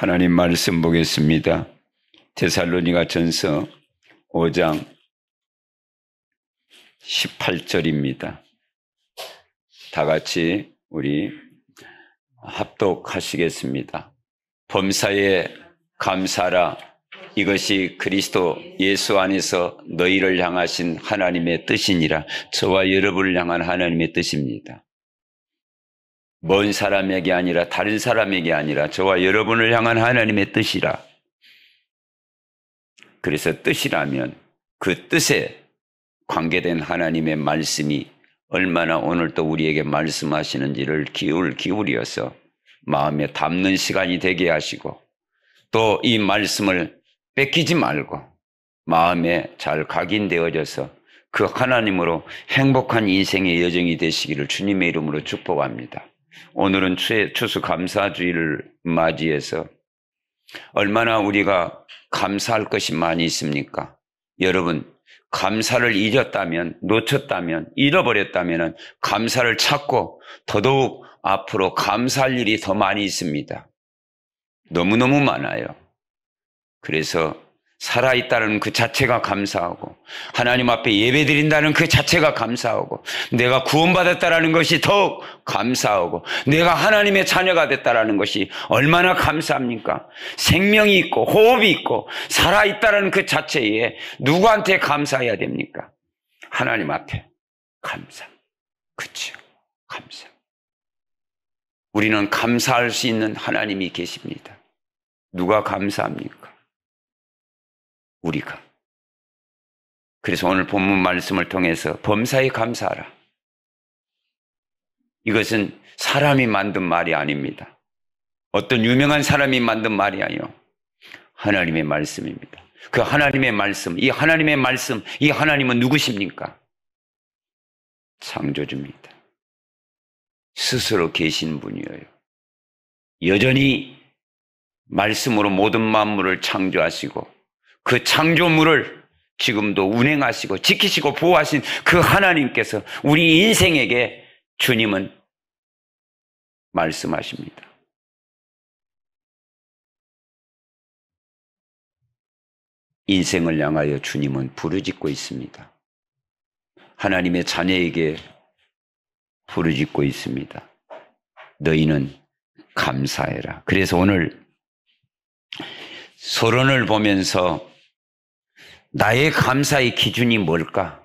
하나님 말씀 보겠습니다. 데살로니가전서 5장 18절입니다. 다 같이 우리 합독하시겠습니다. 범사에 감사하라. 이것이 그리스도 예수 안에서 너희를 향하신 하나님의 뜻이니라. 저와 여러분을 향한 하나님의 뜻입니다. 먼 사람에게 아니라 다른 사람에게 아니라 저와 여러분을 향한 하나님의 뜻이라. 그래서 뜻이라면 그 뜻에 관계된 하나님의 말씀이 얼마나 오늘 또 우리에게 말씀하시는지를 기울여서 마음에 담는 시간이 되게 하시고 또 이 말씀을 뺏기지 말고 마음에 잘 각인되어져서 그 하나님으로 행복한 인생의 여정이 되시기를 주님의 이름으로 축복합니다. 오늘은 추수감사주의를 맞이해서 얼마나 우리가 감사할 것이 많이 있습니까? 여러분, 감사를 잊었다면, 놓쳤다면, 잃어버렸다면 감사를 찾고 더더욱 앞으로 감사할 일이 더 많이 있습니다. 너무너무 많아요. 그래서 살아있다는 그 자체가 감사하고 하나님 앞에 예배드린다는 그 자체가 감사하고 내가 구원받았다는 것이 더욱 감사하고 내가 하나님의 자녀가 됐다는 것이 얼마나 감사합니까? 생명이 있고 호흡이 있고 살아있다는 그 자체에 누구한테 감사해야 됩니까? 하나님 앞에 감사. 그렇죠. 감사. 우리는 감사할 수 있는 하나님이 계십니다. 누가 감사합니까? 우리가. 그래서 오늘 본문 말씀을 통해서 범사에 감사하라. 이것은 사람이 만든 말이 아닙니다. 어떤 유명한 사람이 만든 말이 아니요. 하나님의 말씀입니다. 그 하나님의 말씀, 이 하나님의 말씀, 이 하나님은 누구십니까? 창조주입니다. 스스로 계신 분이에요. 여전히 말씀으로 모든 만물을 창조하시고 그 창조물을 지금도 운행하시고 지키시고 보호하신 그 하나님께서 우리 인생에게 주님은 말씀하십니다. 인생을 향하여 주님은 부르짖고 있습니다. 하나님의 자녀에게 부르짖고 있습니다. 너희는 감사해라. 그래서 오늘 서론을 보면서 나의 감사의 기준이 뭘까?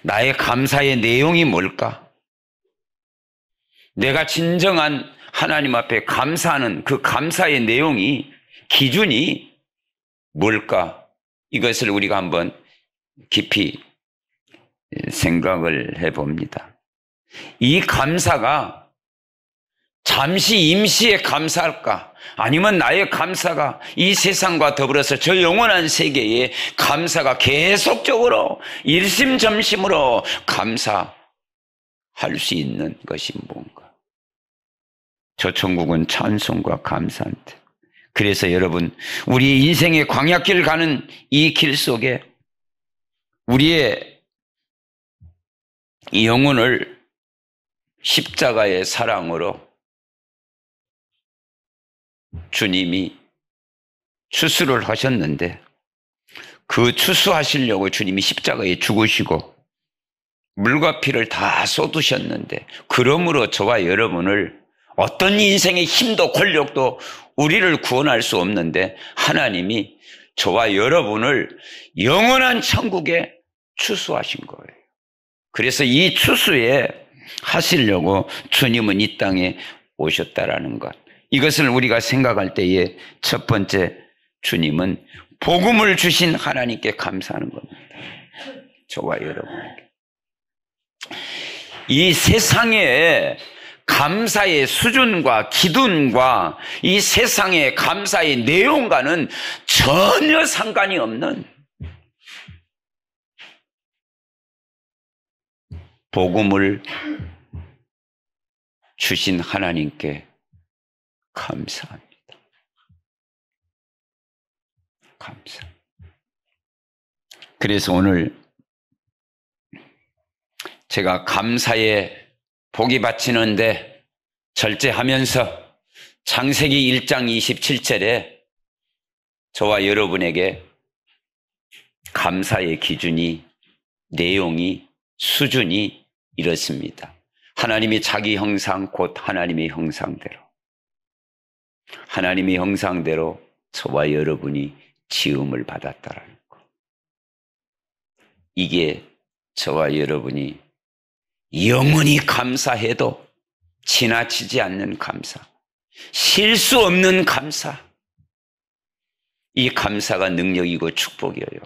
나의 감사의 내용이 뭘까? 내가 진정한 하나님 앞에 감사하는 그 감사의 내용이, 기준이 뭘까? 이것을 우리가 한번 깊이 생각을 해봅니다. 이 감사가 잠시 임시에 감사할까? 아니면 나의 감사가 이 세상과 더불어서 저 영원한 세계에 감사가 계속적으로 일심점심으로 감사할 수 있는 것이 뭔가? 저 천국은 찬송과 감사한테. 그래서 여러분, 우리 인생의 광야길 가는 이 길 속에 우리의 영혼을 십자가의 사랑으로 주님이 추수를 하셨는데 그 추수하시려고 주님이 십자가에 죽으시고 물과 피를 다 쏟으셨는데 그러므로 저와 여러분을 어떤 인생의 힘도 권력도 우리를 구원할 수 없는데 하나님이 저와 여러분을 영원한 천국에 추수하신 거예요. 그래서 이 추수에 하시려고 주님은 이 땅에 오셨다라는 것. 이것을 우리가 생각할 때에 첫 번째 주님은 복음을 주신 하나님께 감사하는 겁니다. 저와 여러분에게. 이 세상의 감사의 수준과 기준과 이 세상의 감사의 내용과는 전혀 상관이 없는 복음을 주신 하나님께 감사합니다. 감사. 그래서 오늘 제가 감사에 복이 바치는데 절제하면서 창세기 1장 27절에 저와 여러분에게 감사의 기준이, 내용이, 수준이 이렇습니다. 하나님이 자기 형상, 곧 하나님의 형상대로, 하나님의 형상대로 저와 여러분이 지음을 받았다라는 것. 이게 저와 여러분이 영원히 감사해도 지나치지 않는 감사, 실수 없는 감사. 이 감사가 능력이고 축복이에요.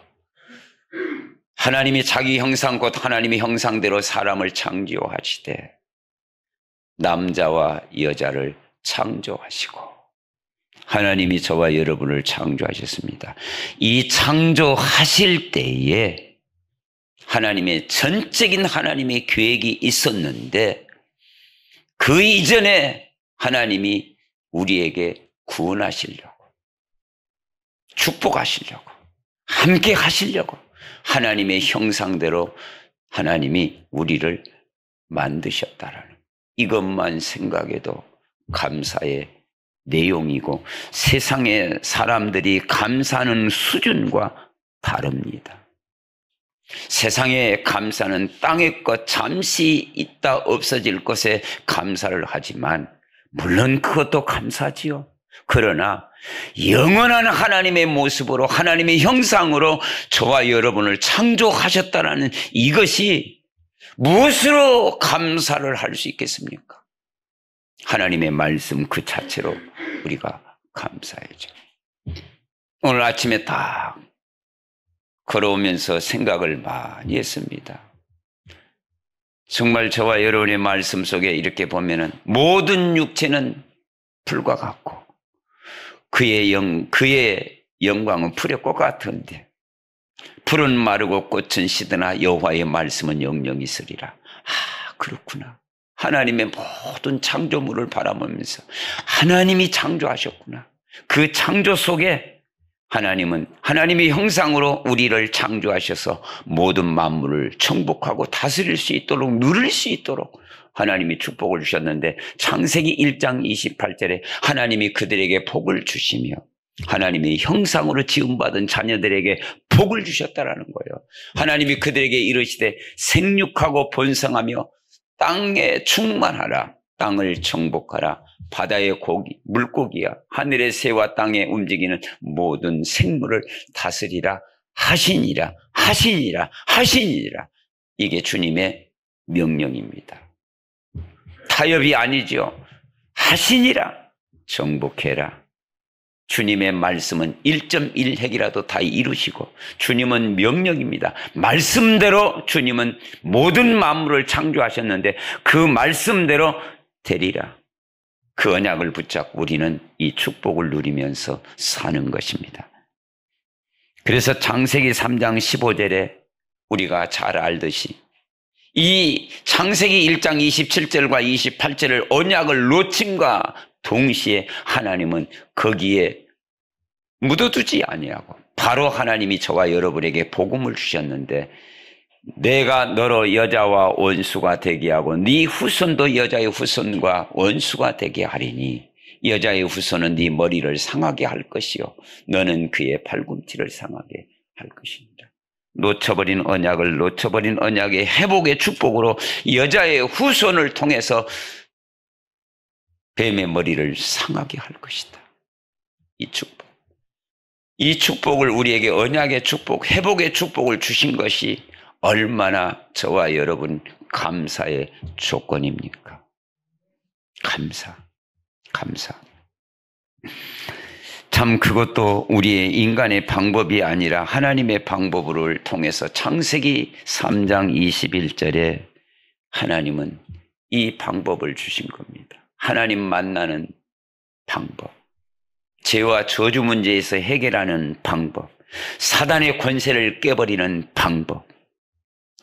하나님이 자기 형상 곧 하나님의 형상대로 사람을 창조하시되 남자와 여자를 창조하시고 하나님이 저와 여러분을 창조하셨습니다. 이 창조하실 때에 하나님의 전적인 하나님의 계획이 있었는데 그 이전에 하나님이 우리에게 구원하시려고, 축복하시려고, 함께 하시려고 하나님의 형상대로 하나님이 우리를 만드셨다라는 이것만 생각해도 감사의 내용이고 세상의 사람들이 감사하는 수준과 다릅니다. 세상의 감사는 땅의 것 잠시 있다 없어질 것에 감사를 하지만 물론 그것도 감사지요. 그러나 영원한 하나님의 모습으로 하나님의 형상으로 저와 여러분을 창조하셨다는 이것이 무엇으로 감사를 할 수 있겠습니까? 하나님의 말씀 그 자체로 우리가 감사해야죠. 오늘 아침에 딱 걸어오면서 생각을 많이 했습니다. 정말 저와 여러분의 말씀 속에 이렇게 보면은 모든 육체는 풀과 같고 그의 영광은 풀의 꽃 같은데 풀은 마르고 꽃은 시드나 여호와의 말씀은 영영이 있으리라. 아, 그렇구나. 하나님의 모든 창조물을 바라보면서 하나님이 창조하셨구나. 그 창조 속에 하나님은 하나님의 형상으로 우리를 창조하셔서 모든 만물을 정복하고 다스릴 수 있도록 누릴 수 있도록 하나님이 축복을 주셨는데 창세기 1장 28절에 하나님이 그들에게 복을 주시며 하나님의 형상으로 지음받은 자녀들에게 복을 주셨다라는 거예요. 하나님이 그들에게 이르시되 생육하고 번성하며 땅에 충만하라. 땅을 정복하라. 바다의 고기, 물고기야 하늘의 새와 땅에 움직이는 모든 생물을 다스리라 하시니라 하시니라 하시니라. 이게 주님의 명령입니다. 타협이 아니죠. 하시니라. 정복해라. 주님의 말씀은 1.1핵이라도 다 이루시고 주님은 명령입니다. 말씀대로 주님은 모든 만물을 창조하셨는데 그 말씀대로 되리라. 그 언약을 붙잡고 우리는 이 축복을 누리면서 사는 것입니다. 그래서 창세기 3장 15절에 우리가 잘 알듯이 이 창세기 1장 27절과 28절을 언약을 놓침과 동시에 하나님은 거기에 묻어두지 아니하고 바로 하나님이 저와 여러분에게 복음을 주셨는데 내가 너로 여자와 원수가 되게 하고 네 후손도 여자의 후손과 원수가 되게 하리니 여자의 후손은 네 머리를 상하게 할 것이요 너는 그의 팔꿈치를 상하게 할 것입니다. 놓쳐버린 언약의 회복의 축복으로 여자의 후손을 통해서 뱀의 머리를 상하게 할 것이다. 이 축복을 우리에게 언약의 축복, 회복의 축복을 주신 것이 얼마나 저와 여러분 감사의 조건입니까? 감사. 참 그것도 우리의 인간의 방법이 아니라 하나님의 방법을 통해서 창세기 3장 21절에 하나님은 이 방법을 주신 겁니다. 하나님 만나는 방법, 죄와 저주 문제에서 해결하는 방법, 사단의 권세를 깨버리는 방법,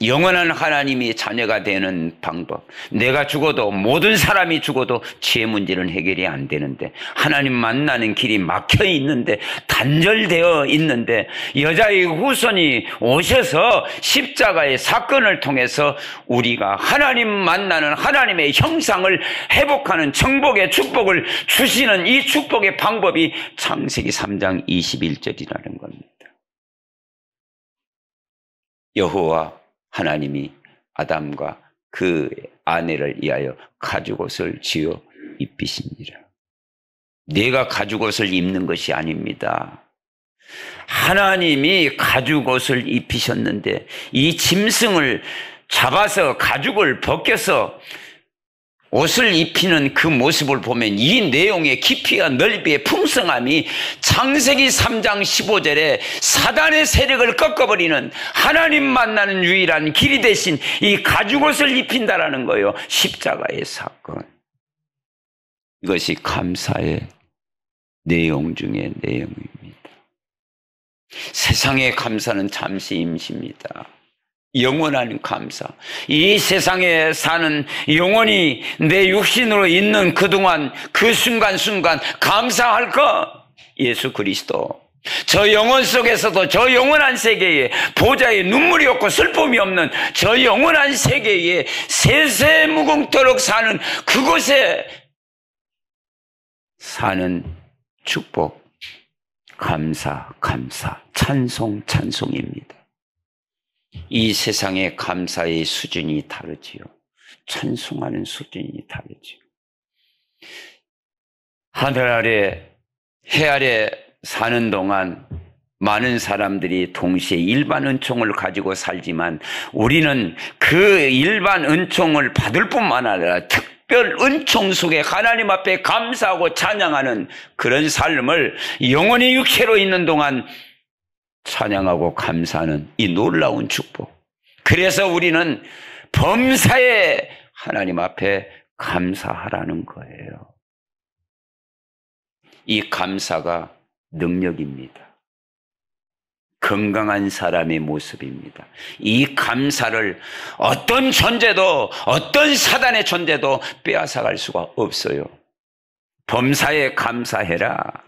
영원한 하나님이 자녀가 되는 방법. 내가 죽어도, 모든 사람이 죽어도 죄 문제는 해결이 안 되는데, 하나님 만나는 길이 막혀 있는데, 단절되어 있는데, 여자의 후손이 오셔서 십자가의 사건을 통해서 우리가 하나님 만나는 하나님의 형상을 회복하는 정복의 축복을 주시는 이 축복의 방법이 창세기 3장 21절이라는 겁니다. 여호와 하나님이 아담과 그 아내를 위하여 가죽옷을 지어 입히시니라. 내가 가죽옷을 입는 것이 아닙니다. 하나님이 가죽옷을 입히셨는데 이 짐승을 잡아서 가죽을 벗겨서 옷을 입히는 그 모습을 보면 이 내용의 깊이와 넓이의 풍성함이 창세기 3장 15절에 사단의 세력을 꺾어버리는 하나님 만나는 유일한 길이 되신 이 가죽옷을 입힌다라는 거예요. 십자가의 사건. 이것이 감사의 내용 중의 내용입니다. 세상의 감사는 잠시 임시입니다. 영원한 감사. 이 세상에 사는 영원히 내 육신으로 있는 그동안 그 순간순간 감사할 것, 예수 그리스도. 저 영혼 속에서도 저 영원한 세계에 보좌에 눈물이 없고 슬픔이 없는 저 영원한 세계에 세세무궁토록 사는 그곳에 사는 축복, 감사, 찬송입니다. 이 세상의 감사의 수준이 다르지요. 찬송하는 수준이 다르지요. 하늘 아래, 해 아래 사는 동안 많은 사람들이 동시에 일반 은총을 가지고 살지만 우리는 그 일반 은총을 받을 뿐만 아니라 특별 은총 속에 하나님 앞에 감사하고 찬양하는 그런 삶을 영원히 육체로 있는 동안 찬양하고 감사하는 이 놀라운 축복. 그래서 우리는 범사에 하나님 앞에 감사하라는 거예요. 이 감사가 능력입니다. 건강한 사람의 모습입니다. 이 감사를 어떤 존재도, 어떤 사단의 존재도 빼앗아갈 수가 없어요. 범사에 감사해라.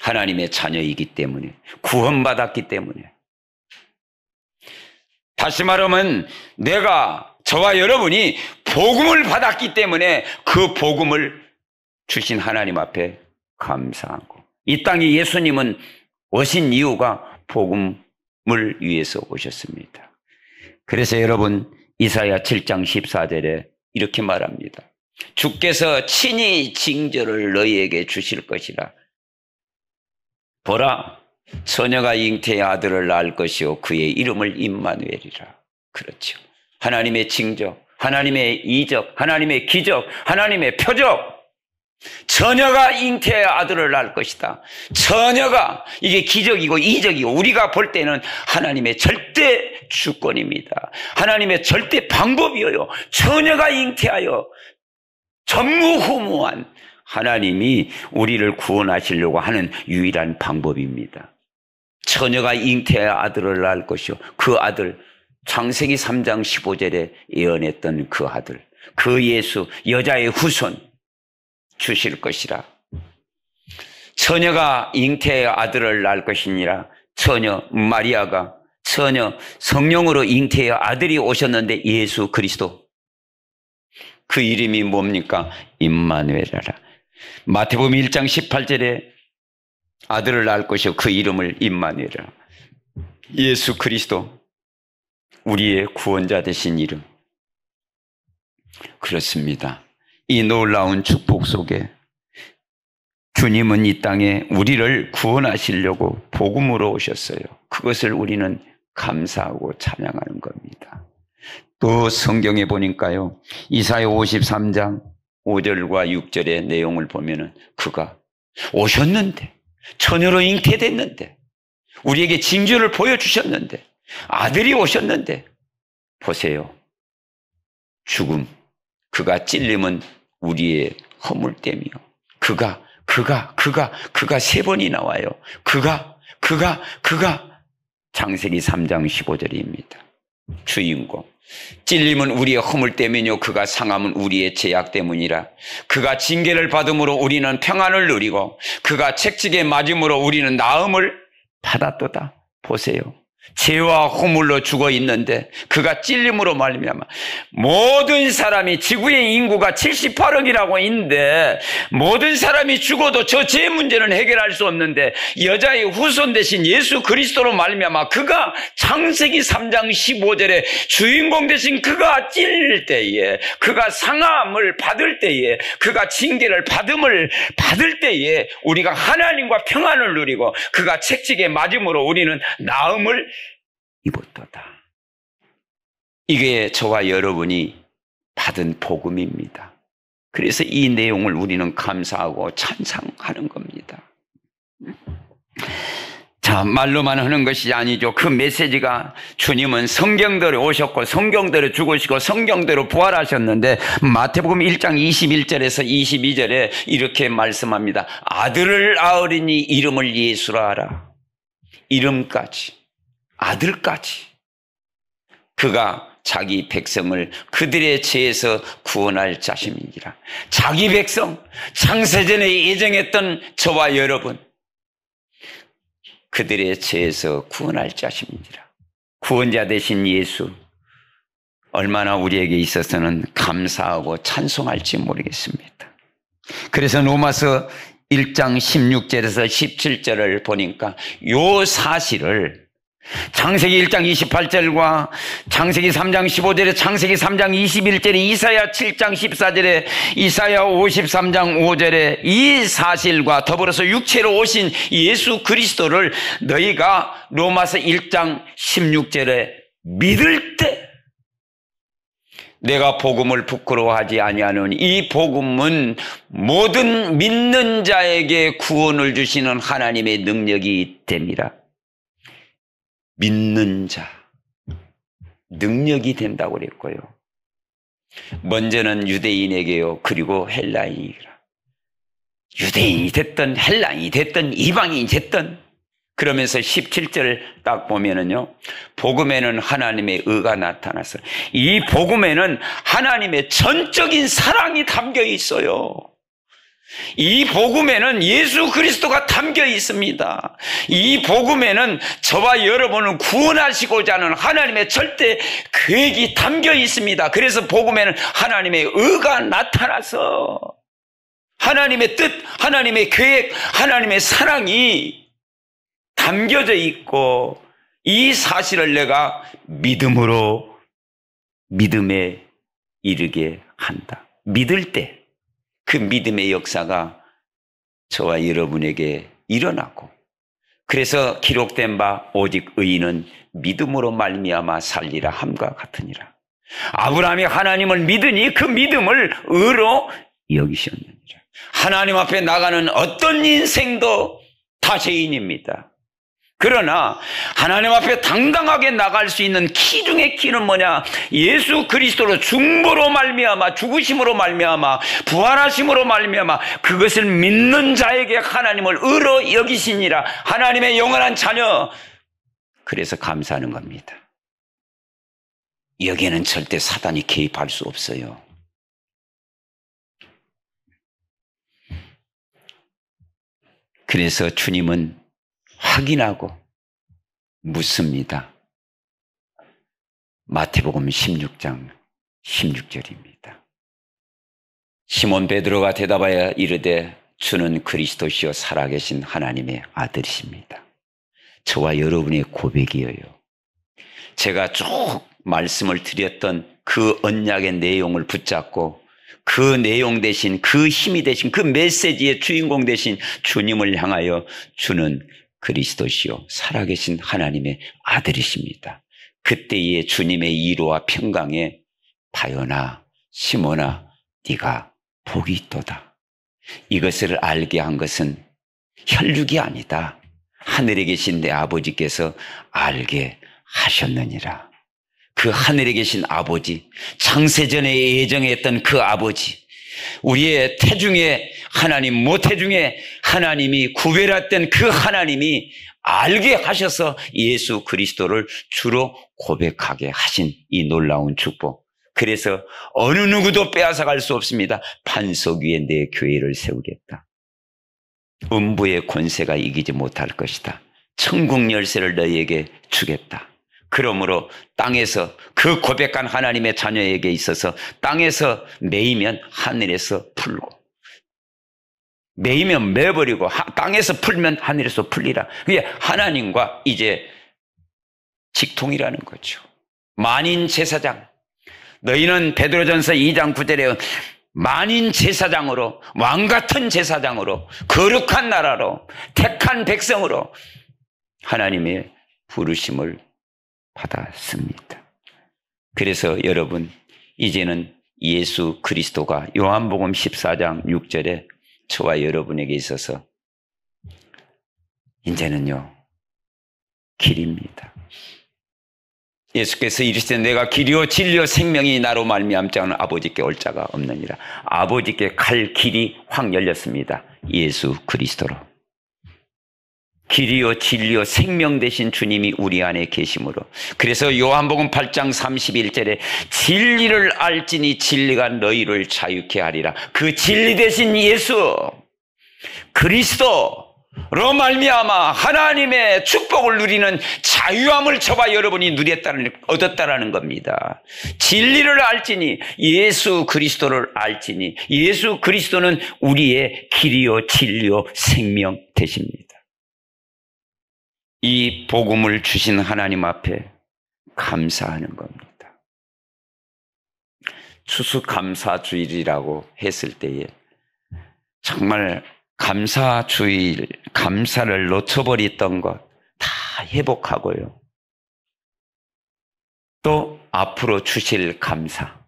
하나님의 자녀이기 때문에, 구원받았기 때문에. 다시 말하면 저와 여러분이 복음을 받았기 때문에 그 복음을 주신 하나님 앞에 감사하고, 이 땅에 예수님은 오신 이유가 복음을 위해서 오셨습니다. 그래서 여러분 이사야 7장 14절에 이렇게 말합니다. 주께서 친히 징조를 너희에게 주실 것이라. 보라, 처녀가 잉태의 아들을 낳을 것이요 그의 이름을 임마누엘이라. 그렇죠. 하나님의 징조, 하나님의 이적, 하나님의 기적, 하나님의 표적. 처녀가 잉태의 아들을 낳을 것이다. 처녀가, 이게 기적이고 이적이고 우리가 볼 때는 하나님의 절대 주권입니다. 하나님의 절대 방법이에요. 처녀가 잉태하여 전무후무한 하나님이 우리를 구원하시려고 하는 유일한 방법입니다. 처녀가 잉태의 아들을 낳을 것이요 그 아들, 창세기 3장 15절에 예언했던 그 아들, 그 예수, 여자의 후손 주실 것이라. 처녀가 잉태의 아들을 낳을 것이니라. 처녀 마리아가, 처녀 성령으로 잉태의 아들이 오셨는데 예수 그리스도, 그 이름이 뭡니까? 임마누엘이라. 마태복음 1장 18절에 아들을 낳을 것이요 그 이름을 임마누엘이라. 예수 그리스도, 우리의 구원자 되신 이름. 그렇습니다. 이 놀라운 축복 속에 주님은 이 땅에 우리를 구원하시려고 복음으로 오셨어요. 그것을 우리는 감사하고 찬양하는 겁니다. 또 성경에 보니까요, 이사야 53장 5절과 6절의 내용을 보면은 그가 오셨는데, 처녀로 잉태됐는데, 우리에게 징조를 보여주셨는데, 아들이 오셨는데, 보세요. 죽음, 그가 찔림은 우리의 허물됨이요. 그가 3번이 나와요. 그가 창세기 3장 15절입니다. 주인공. 찔림은 우리의 허물 때문이요 그가 상함은 우리의 죄악 때문이라. 그가 징계를 받음으로 우리는 평안을 누리고 그가 책찍에 맞음으로 우리는 나음을 받았도다. 보세요. 죄와 허물로 죽어 있는데 그가 찔림으로 말미암아 모든 사람이, 지구의 인구가 78억이라고 있는데 모든 사람이 죽어도 저 죄 문제는 해결할 수 없는데 여자의 후손 대신 예수 그리스도로 말미암아 그가 창세기 3장 15절에 주인공 대신 그가 찔릴 때에, 그가 상함을 받을 때에, 그가 징계를 받을 때에 우리가 하나님과 평안을 누리고 그가 책찍에 맞음으로 우리는 나음을 입었도다. 이게 저와 여러분이 받은 복음입니다. 그래서 이 내용을 우리는 감사하고 찬양하는 겁니다. 자, 말로만 하는 것이 아니죠. 그 메시지가 주님은 성경대로 오셨고 성경대로 죽으시고 성경대로 부활하셨는데 마태복음 1장 21절에서 22절에 이렇게 말씀합니다. 아들을 낳으리니 이름을 예수라 하라. 이름까지, 아들까지. 그가 자기 백성을 그들의 죄에서 구원할 자심이니라. 자기 백성, 창세전에 예정했던 저와 여러분, 그들의 죄에서 구원할 자심이니라. 구원자 되신 예수, 얼마나 우리에게 있어서는 감사하고 찬송할지 모르겠습니다. 그래서 로마서 1장 16절에서 17절을 보니까 요 사실을 창세기 1장 28절과 창세기 3장 15절에 창세기 3장 21절에 이사야 7장 14절에 이사야 53장 5절에 이 사실과 더불어서 육체로 오신 예수 그리스도를 너희가 로마서 1장 16절에 믿을 때 내가 복음을 부끄러워하지 아니하노니 이 복음은 모든 믿는 자에게 구원을 주시는 하나님의 능력이 됩니다. 믿는 자, 능력이 된다고 그랬고요. 먼저는 유대인에게요, 그리고 헬라인이라. 유대인이 됐든 헬라인이 됐든 이방인이 됐든, 그러면서 17절을 딱 보면은요, 복음에는 하나님의 의가 나타나서 이 복음에는 하나님의 전적인 사랑이 담겨 있어요. 이 복음에는 예수 그리스도가 담겨 있습니다. 이 복음에는 저와 여러분을 구원하시고자 하는 하나님의 절대 계획이 담겨 있습니다. 그래서 복음에는 하나님의 의가 나타나서 하나님의 뜻, 하나님의 계획, 하나님의 사랑이 담겨져 있고 이 사실을 내가 믿음에 이르게 한다. 믿을 때 그 믿음의 역사가 저와 여러분에게 일어나고, 그래서 기록된 바 오직 의인은 믿음으로 말미암아 살리라 함과 같으니라. 아브라함이 하나님을 믿으니 그 믿음을 의로 여기셨느니라. 하나님 앞에 나가는 어떤 인생도 다 죄인입니다. 그러나 하나님 앞에 당당하게 나갈 수 있는 키 중의 키는 뭐냐? 예수 그리스도로 중보로 말미암아, 죽으심으로 말미암아, 부활하심으로 말미암아 그것을 믿는 자에게 하나님을 의로 여기시니라. 하나님의 영원한 자녀. 그래서 감사하는 겁니다. 여기에는 절대 사단이 개입할 수 없어요. 그래서 주님은 확인하고 묻습니다. 마태복음 16장 16절입니다. 시몬 베드로가 대답하여 이르되 주는 그리스도시요 살아계신 하나님의 아들이십니다. 저와 여러분의 고백이에요. 제가 쭉 말씀을 드렸던 그 언약의 내용을 붙잡고 그 내용 대신, 그 힘이 대신, 그 메시지의 주인공 대신 주님을 향하여 주는 그리스도시요 살아계신 하나님의 아들이십니다. 그때의 주님의 위로와 평강에 바요나 시몬아 네가 복이 있도다. 이것을 알게 한 것은 혈육이 아니다. 하늘에 계신 내 아버지께서 알게 하셨느니라. 그 하늘에 계신 아버지, 창세전에 예정했던 그 아버지, 우리의 태중에 하나님, 모태중에 하나님이 구별했던 그 하나님이 알게 하셔서 예수 그리스도를 주로 고백하게 하신 이 놀라운 축복. 그래서 어느 누구도 빼앗아갈 수 없습니다. 반석 위에 내 교회를 세우겠다. 음부의 권세가 이기지 못할 것이다. 천국 열쇠를 너희에게 주겠다. 그러므로 땅에서 그 고백한 하나님의 자녀에게 있어서 땅에서 매이면 하늘에서 풀고, 매이면 매버리고 땅에서 풀면 하늘에서 풀리라. 그게 하나님과 이제 직통이라는 거죠. 만인 제사장. 너희는 베드로전서 2장 9절에 만인 제사장으로, 왕같은 제사장으로, 거룩한 나라로, 택한 백성으로 하나님의 부르심을 받았습니다. 그래서 여러분, 이제는 예수 그리스도가 요한복음 14장 6절에 저와 여러분에게 있어서 이제는요, 길입니다. 예수께서 이르시되 내가 길이요 진리요 생명이 나로 말미암지 않은 아버지께 올 자가 없느니라. 아버지께 갈 길이 확 열렸습니다. 예수 그리스도로. 길이요 진리요 생명 되신 주님이 우리 안에 계심으로. 그래서 요한복음 8장 31절에 진리를 알지니 진리가 너희를 자유케 하리라. 그 진리 되신 예수 그리스도로 말미암아 하나님의 축복을 누리는 자유함을 저와 여러분이 얻었다라는 겁니다. 진리를 알지니, 예수 그리스도를 알지니, 예수 그리스도는 우리의 길이요 진리요 생명 되십니다. 이 복음을 주신 하나님 앞에 감사하는 겁니다. 추수감사주일이라고 했을 때에 정말 감사주일, 감사를 놓쳐버렸던 것 다 회복하고요. 또 앞으로 주실 감사,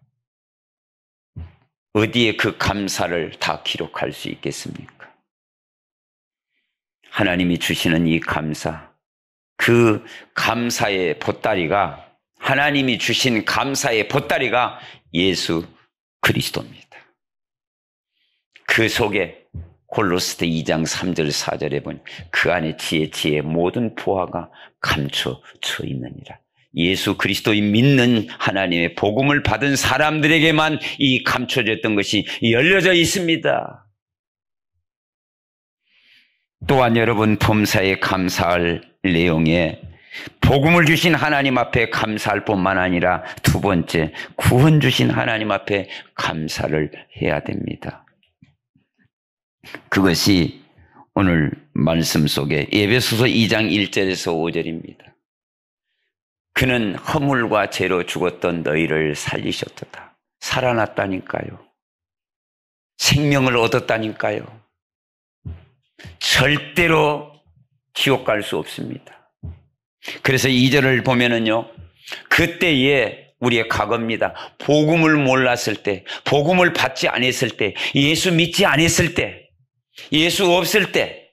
어디에 그 감사를 다 기록할 수 있겠습니까? 하나님이 주시는 이 감사, 그 감사의 보따리가, 하나님이 주신 감사의 보따리가 예수 그리스도입니다. 그 속에 골로새서 2장 3절 4절에 보니 그 안에 지혜의 모든 보화가 감춰져 있느니라. 예수 그리스도의 믿는 하나님의 복음을 받은 사람들에게만 이 감춰졌던 것이 열려져 있습니다. 또한 여러분, 범사에 감사할 내용에 복음을 주신 하나님 앞에 감사할 뿐만 아니라 두 번째, 구원 주신 하나님 앞에 감사를 해야 됩니다. 그것이 오늘 말씀 속에 에베소서 2장 1절에서 5절입니다. 그는 허물과 죄로 죽었던 너희를 살리셨도다. 살아났다니까요. 생명을 얻었다니까요. 절대로 지옥 갈 수 없습니다. 그래서 2절을 보면은요, 그때에 우리의 과거입니다. 복음을 몰랐을 때, 복음을 받지 않았을 때, 예수 믿지 않았을 때, 예수 없을 때,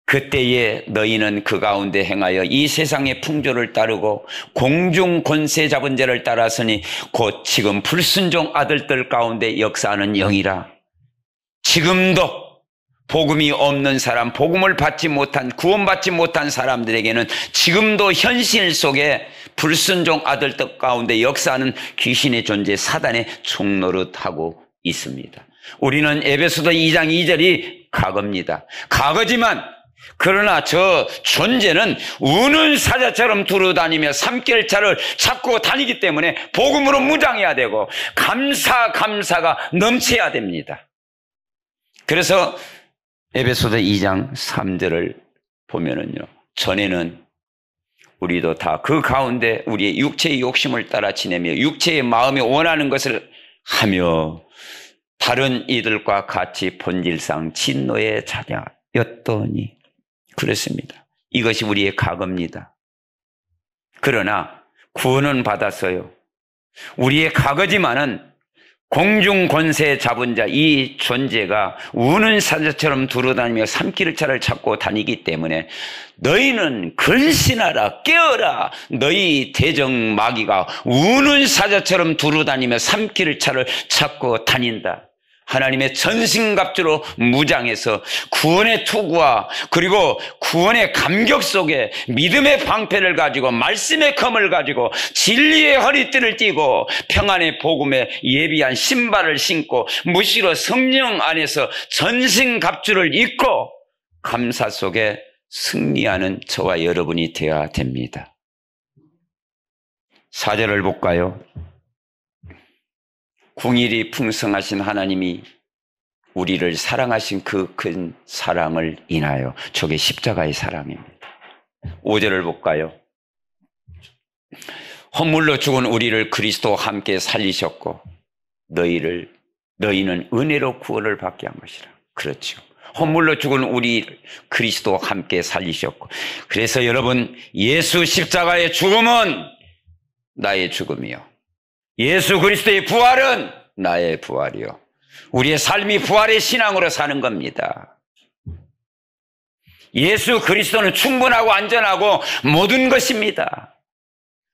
그때에 너희는 그 가운데 행하여 이 세상의 풍조를 따르고 공중 권세 잡은 자를 따랐으니 곧 지금 불순종 아들들 가운데 역사하는 영이라. 지금도 복음이 없는 사람, 복음을 받지 못한, 구원받지 못한 사람들에게는 지금도 현실 속에 불순종 아들들 가운데 역사하는 귀신의 존재, 사단의 종노릇하고 있습니다. 우리는 에베소서 2장 2절이 과거입니다. 과거지만 그러나 저 존재는 우는 사자처럼 두루다니며 삼킬차를 찾고 다니기 때문에 복음으로 무장해야 되고 감사가 넘쳐야 됩니다. 그래서 에베소서 2장 3절을 보면은요, 전에는 우리도 다 그 가운데 우리의 육체의 욕심을 따라 지내며 육체의 마음이 원하는 것을 하며 다른 이들과 같이 본질상 진노의 자녀였더니, 그렇습니다. 이것이 우리의 과거입니다. 그러나 구원은 받았어요. 우리의 과거지만은 공중 권세 잡은 자, 이 존재가 우는 사자처럼 두루다니며 삼킬차를 찾고 다니기 때문에 너희는 근신하라, 깨어라. 너희 대적 마귀가 우는 사자처럼 두루다니며 삼킬차를 찾고 다닌다. 하나님의 전신갑주로 무장해서 구원의 투구와 그리고 구원의 감격 속에 믿음의 방패를 가지고 말씀의 검을 가지고 진리의 허리띠를 띠고 평안의 복음에 예비한 신발을 신고 무시로 성령 안에서 전신갑주를 입고 감사 속에 승리하는 저와 여러분이 되어야 됩니다. 4절을 볼까요? 궁일이 풍성하신 하나님이 우리를 사랑하신 그 큰 사랑을 인하여 저게 십자가의 사랑입니다. 5절을 볼까요? 허물로 죽은 우리를 그리스도와 함께 살리셨고 너희는 은혜로 구원을 받게 한 것이라. 그렇죠. 허물로 죽은 우리 그리스도와 함께 살리셨고, 그래서 여러분, 예수 십자가의 죽음은 나의 죽음이요, 예수 그리스도의 부활은 나의 부활이요, 우리의 삶이 부활의 신앙으로 사는 겁니다. 예수 그리스도는 충분하고 안전하고 모든 것입니다.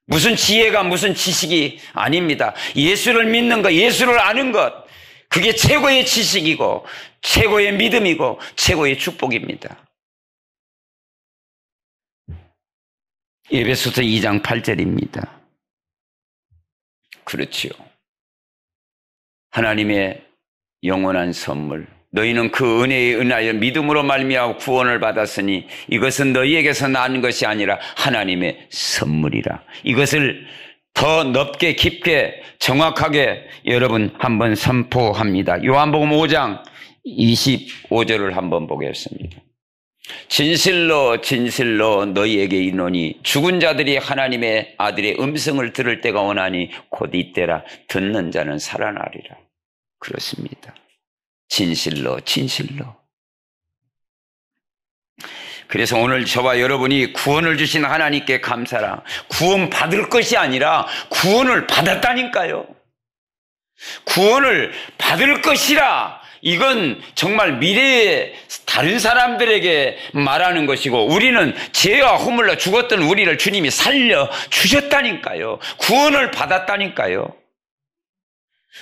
무슨 지혜가 무슨 지식이 아닙니다. 예수를 믿는 것, 예수를 아는 것, 그게 최고의 지식이고 최고의 믿음이고 최고의 축복입니다. 에베소서 2장 8절입니다. 그렇지요. 하나님의 영원한 선물, 너희는 그 은혜에 은하여 믿음으로 말미암아 구원을 받았으니 이것은 너희에게서 난 것이 아니라 하나님의 선물이라. 이것을 더 넓게 깊게 정확하게 여러분 한번 선포합니다. 요한복음 5장 25절을 한번 보겠습니다. 진실로 진실로 너희에게 이르노니 죽은 자들이 하나님의 아들의 음성을 들을 때가 오나니 곧 이때라. 듣는 자는 살아나리라. 그렇습니다. 진실로 진실로. 그래서 오늘 저와 여러분이 구원을 주신 하나님께 감사라. 구원 받을 것이 아니라 구원을 받았다니까요. 구원을 받을 것이라. 이건 정말 미래에 다른 사람들에게 말하는 것이고, 우리는 죄와 허물로 죽었던 우리를 주님이 살려 주셨다니까요. 구원을 받았다니까요.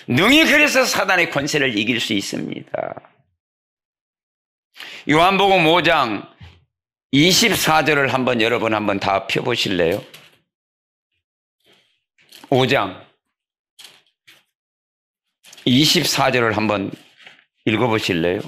능히 그래서 사단의 권세를 이길 수 있습니다. 요한복음 5장 24절을 한번 여러분 한번 다 펴보실래요? 5장 24절을 한번 읽어보실래요?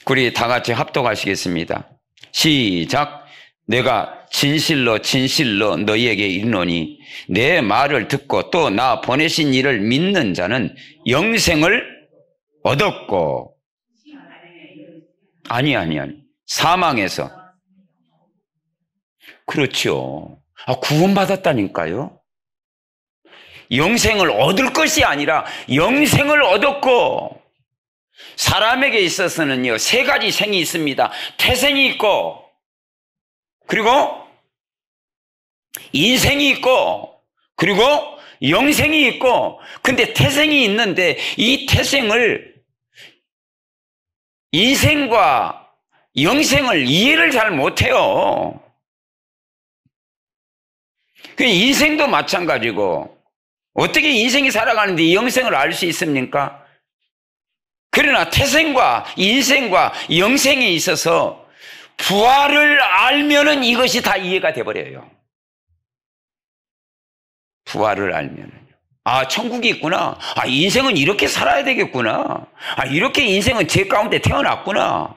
우리 다 같이 합독하시겠습니다. 시작. 내가 진실로 진실로 너희에게 이르노니 내 말을 듣고 또 나 보내신 이를 믿는 자는 영생을 얻었고, 아니 사망에서, 그렇죠. 구원받았다니까요. 영생을 얻을 것이 아니라 영생을 얻었고, 사람에게 있어서는요, 세 가지 생이 있습니다. 태생이 있고, 그리고 인생이 있고, 그리고 영생이 있고. 근데 태생이 있는데 이 태생을, 인생과 영생을 이해를 잘 못해요. 인생도 마찬가지고, 어떻게 인생이 살아가는데 영생을 알 수 있습니까? 그러나 태생과 인생과 영생에 있어서 부활을 알면은 이것이 다 이해가 돼버려요. 부활을 알면은요. 천국이 있구나. 인생은 이렇게 살아야 되겠구나. 이렇게 인생은 죄 가운데 태어났구나.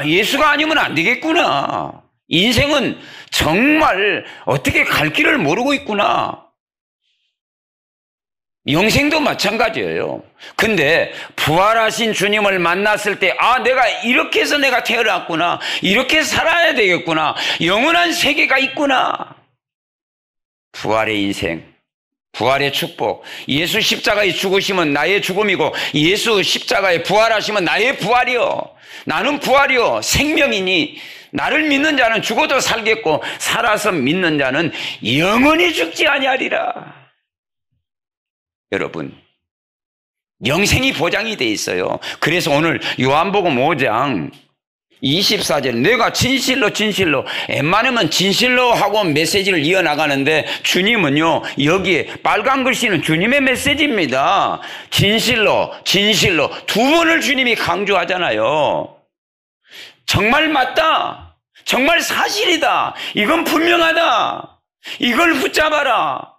예수가 아니면 안 되겠구나. 인생은 정말 어떻게 갈 길을 모르고 있구나. 영생도 마찬가지예요. 근데 부활하신 주님을 만났을 때, 내가 이렇게 해서 내가 태어났구나. 이렇게 살아야 되겠구나. 영원한 세계가 있구나. 부활의 인생, 부활의 축복. 예수 십자가의 죽으심은 나의 죽음이고, 예수 십자가의 부활하심은 나의 부활이요. 나는 부활이요, 생명이니 나를 믿는 자는 죽어도 살겠고 살아서 믿는 자는 영원히 죽지 아니하리라. 여러분, 영생이 보장이 돼 있어요. 그래서 오늘 요한복음 5장 24절 내가 진실로 진실로 웬만하면 진실로 하고 메시지를 이어나가는데 주님은요 여기에 빨간 글씨는 주님의 메시지입니다. 진실로 진실로 두 번을 주님이 강조하잖아요. 정말 맞다. 정말 사실이다. 이건 분명하다. 이걸 붙잡아라.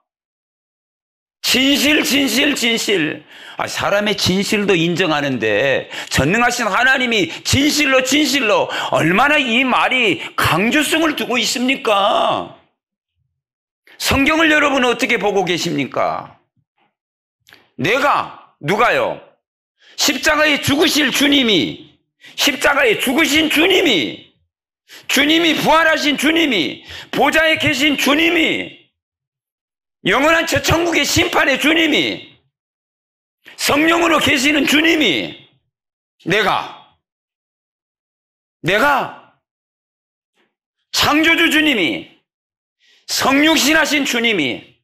진실 진실 진실. 사람의 진실도 인정하는데 전능하신 하나님이 진실로 진실로 얼마나 이 말이 강조성을 두고 있습니까? 성경을 여러분은 어떻게 보고 계십니까? 누가요? 십자가에 죽으실 주님이, 십자가에 죽으신 주님이, 주님이 부활하신 주님이, 보좌에 계신 주님이, 영원한 저 천국의 심판의 주님이, 성령으로 계시는 주님이, 내가 창조주 주님이, 성육신하신 주님이,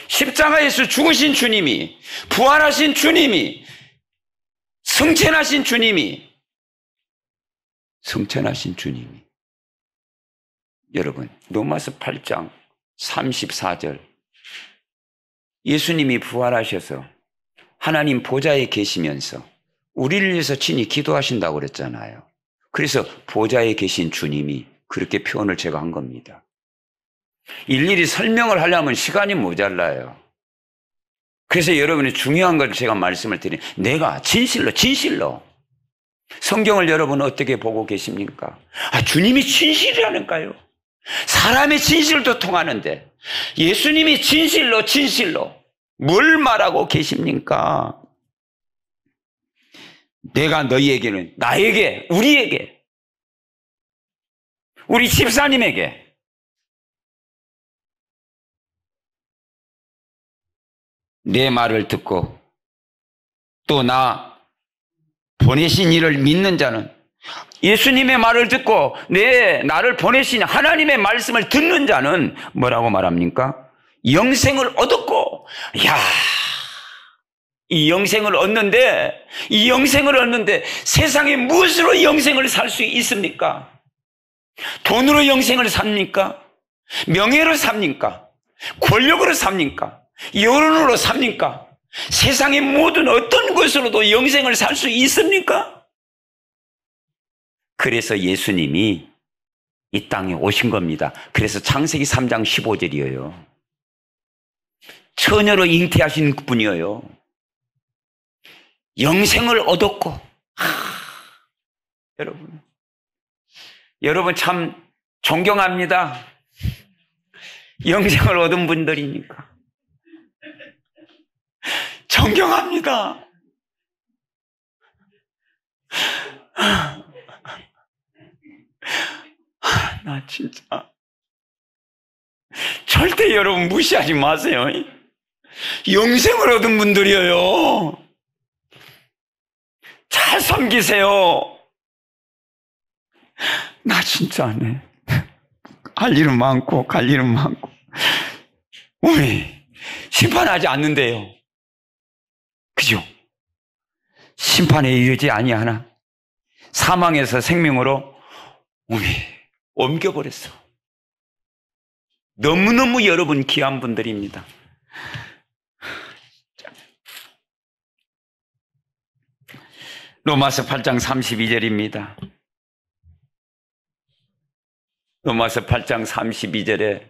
십자가에서 죽으신 주님이, 부활하신 주님이, 승천하신 주님이, 여러분 로마서 8장 34절 예수님이 부활하셔서 하나님 보좌에 계시면서 우리를 위해서 친히 기도하신다고 그랬잖아요. 그래서 보좌에 계신 주님이 그렇게 표현을 제가 한 겁니다. 일일이 설명을 하려면 시간이 모자라요. 그래서 여러분이 중요한 걸 제가 말씀을 드린 내가 진실로 성경을 여러분은 어떻게 보고 계십니까? 주님이 진실이라는가요? 사람의 진실도 통하는데 예수님이 진실로 뭘 말하고 계십니까? 내가 너희에게는, 나에게, 우리에게, 우리 집사님에게 내 말을 듣고 또 나 보내신 이를 믿는 자는, 예수님의 말을 듣고 나를 보내신 하나님의 말씀을 듣는 자는 뭐라고 말합니까? 영생을 얻었고, 이 영생을 얻는데 세상에 무엇으로 영생을 살 수 있습니까? 돈으로 영생을 삽니까? 명예로 삽니까? 권력으로 삽니까? 여론으로 삽니까? 세상의 모든 어떤 것으로도 영생을 살 수 있습니까? 그래서 예수님이 이 땅에 오신 겁니다. 그래서 창세기 3장 15절이에요. 처녀로 잉태하신 분이에요. 영생을 얻었고, 여러분 참 존경합니다. 영생을 얻은 분들이니까 존경합니다. 나 진짜 절대 여러분 무시하지 마세요. 영생을 얻은 분들이에요. 잘 섬기세요. 나 진짜 안 해. 할 일은 많고 갈 일은 많고 우리 심판하지 않는데요. 그죠? 심판에 이르지 아니하나 사망에서 생명으로 옮겨버렸어. 너무너무 여러분 귀한 분들입니다. 로마서 8장 32절입니다. 로마서 8장 32절에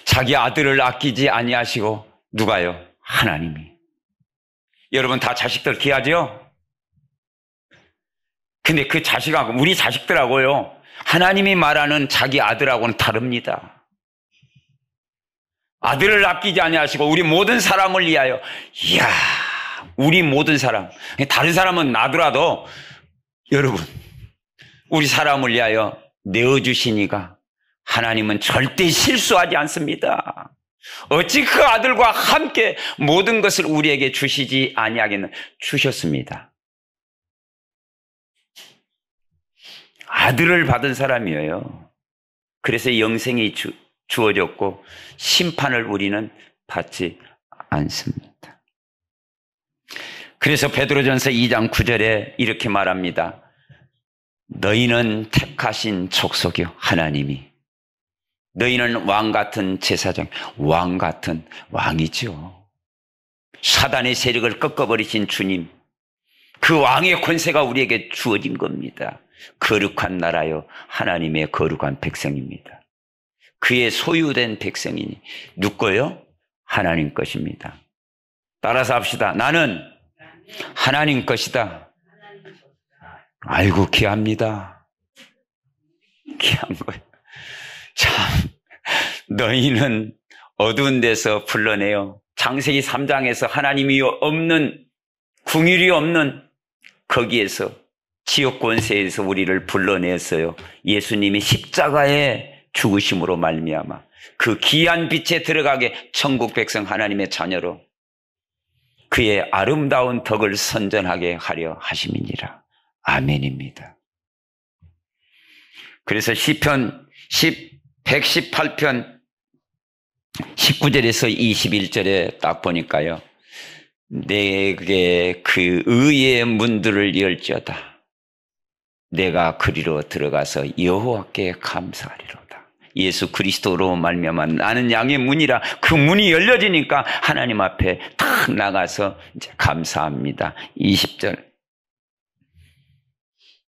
자기 아들을 아끼지 아니하시고 누가요? 하나님이. 여러분 다 자식들 귀하죠? 근데 그 자식하고 우리 자식들하고요 하나님이 말하는 자기 아들하고는 다릅니다. 아들을 아끼지 아니하시고 우리 모든 사람을 위하여, 이야, 우리 모든 사람, 다른 사람은 나더라도 여러분 우리 사람을 위하여 내어주시니가 하나님은 절대 실수하지 않습니다. 어찌 그 아들과 함께 모든 것을 우리에게 주시지 아니하겠느냐. 주셨습니다. 아들을 받은 사람이에요. 그래서 영생이 주어졌고 심판을 우리는 받지 않습니다. 그래서 베드로전서 2장 9절에 이렇게 말합니다. 너희는 택하신 족속이요. 하나님이. 너희는 왕 같은 제사장, 왕 같은 왕이죠. 사단의 세력을 꺾어버리신 주님, 그 왕의 권세가 우리에게 주어진 겁니다. 거룩한 나라요, 하나님의 거룩한 백성입니다. 그의 소유된 백성이니 누구요? 하나님 것입니다. 따라서 합시다. 나는 하나님 것이다. 아이고 귀합니다. 귀한 거예요. 참, 너희는 어두운 데서 불러내요. 창세기 3장에서 하나님이 없는, 궁율이 없는 거기에서, 지옥 권세에서 우리를 불러냈어요. 예수님이 십자가에 죽으심으로 말미암아 그 귀한 빛에 들어가게 천국 백성 하나님의 자녀로 그의 아름다운 덕을 선전하게 하려 하심이니라. 아멘입니다. 그래서 시편 118편 19절에서 21절에 딱 보니까요, 내게 그 의의 문들을 열지어다. 내가 그리로 들어가서 여호와께 감사하리로다. 예수 그리스도로 말미암아 나는 양의 문이라. 그 문이 열려지니까 하나님 앞에 탁 나가서 이제 감사합니다. 20절.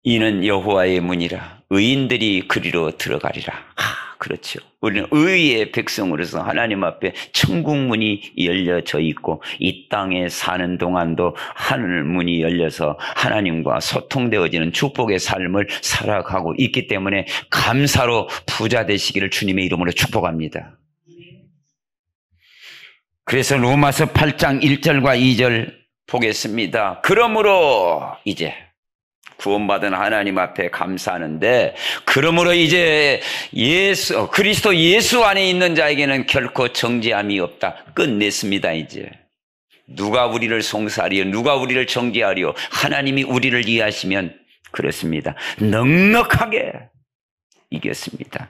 이는 여호와의 문이라. 의인들이 그리로 들어가리라. 그렇죠. 우리는 의의 백성으로서 하나님 앞에 천국 문이 열려져 있고, 이 땅에 사는 동안도 하늘 문이 열려서 하나님과 소통되어지는 축복의 삶을 살아가고 있기 때문에 감사로 부자 되시기를 주님의 이름으로 축복합니다. 그래서 로마서 8장 1절과 2절 보겠습니다. 그러므로 이제 구원받은 하나님 앞에 감사하는데, 그러므로 이제 그리스도 예수 안에 있는 자에게는 결코 정죄함이 없다. 끝냈습니다. 이제 누가 우리를 송사하리요, 누가 우리를 정죄하리요? 하나님이 우리를 이해하시면 그렇습니다. 넉넉하게 이겼습니다.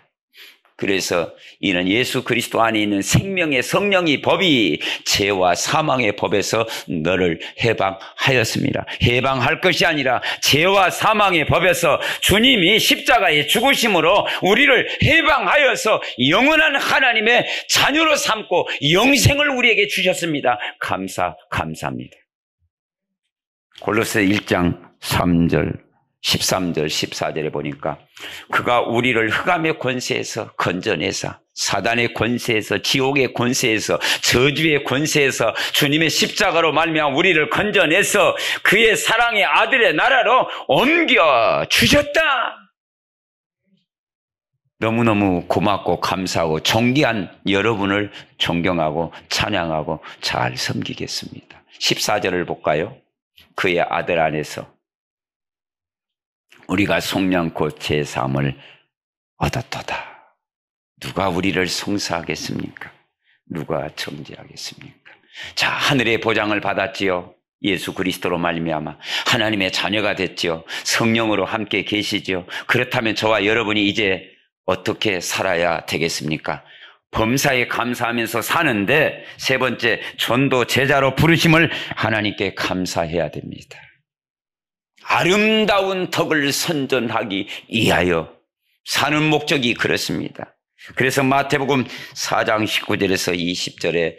그래서 이는 예수 그리스도 안에 있는 생명의 성령의 법이 죄와 사망의 법에서 너를 해방하였습니다. 해방할 것이 아니라 죄와 사망의 법에서 주님이 십자가에 죽으심으로 우리를 해방하여서 영원한 하나님의 자녀로 삼고 영생을 우리에게 주셨습니다. 감사합니다. 골로새 1장 3절 13절 14절에 보니까 그가 우리를 흑암의 권세에서 건져내사 사단의 권세에서, 지옥의 권세에서, 저주의 권세에서 주님의 십자가로 말미암아 우리를 건져내서 그의 사랑의 아들의 나라로 옮겨주셨다. 너무너무 고맙고 감사하고 존귀한 여러분을 존경하고 찬양하고 잘 섬기겠습니다. 14절을 볼까요? 그의 아들 안에서 우리가 속량코 제사함을 얻었도다. 누가 우리를 송사하겠습니까? 누가 정죄하겠습니까? 자, 하늘의 보장을 받았지요. 예수 그리스도로 말미암아 하나님의 자녀가 됐지요. 성령으로 함께 계시지요. 그렇다면 저와 여러분이 이제 어떻게 살아야 되겠습니까? 범사에 감사하면서 사는데, 세 번째, 전도 제자로 부르심을 하나님께 감사해야 됩니다. 아름다운 덕을 선전하기 위하여 사는 목적이 그렇습니다. 그래서 마태복음 4장 19절에서 20절에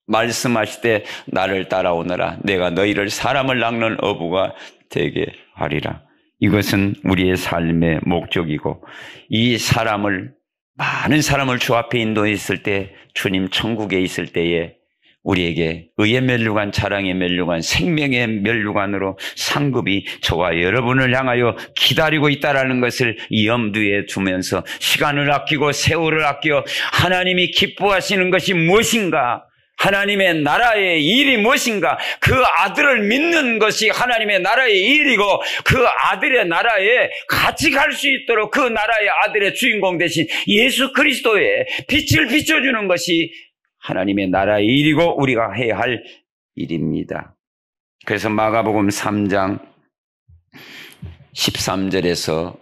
말씀하시되 나를 따라오너라. 내가 너희를 사람을 낚는 어부가 되게 하리라. 이것은 우리의 삶의 목적이고, 이 많은 사람을 주 앞에 인도했을 때, 주님 천국에 있을 때에 우리에게 의의 면류관, 자랑의 면류관, 생명의 면류관으로 상급이 저와 여러분을 향하여 기다리고 있다는 것을 염두에 두면서 시간을 아끼고 세월을 아끼어 하나님이 기뻐하시는 것이 무엇인가, 하나님의 나라의 일이 무엇인가, 그 아들을 믿는 것이 하나님의 나라의 일이고, 그 아들의 나라에 같이 갈 수 있도록 그 나라의 아들의 주인공 대신 예수 그리스도의 빛을 비춰주는 것이 하나님의 나라의 일이고 우리가 해야 할 일입니다. 그래서 마가복음 3장 13절에서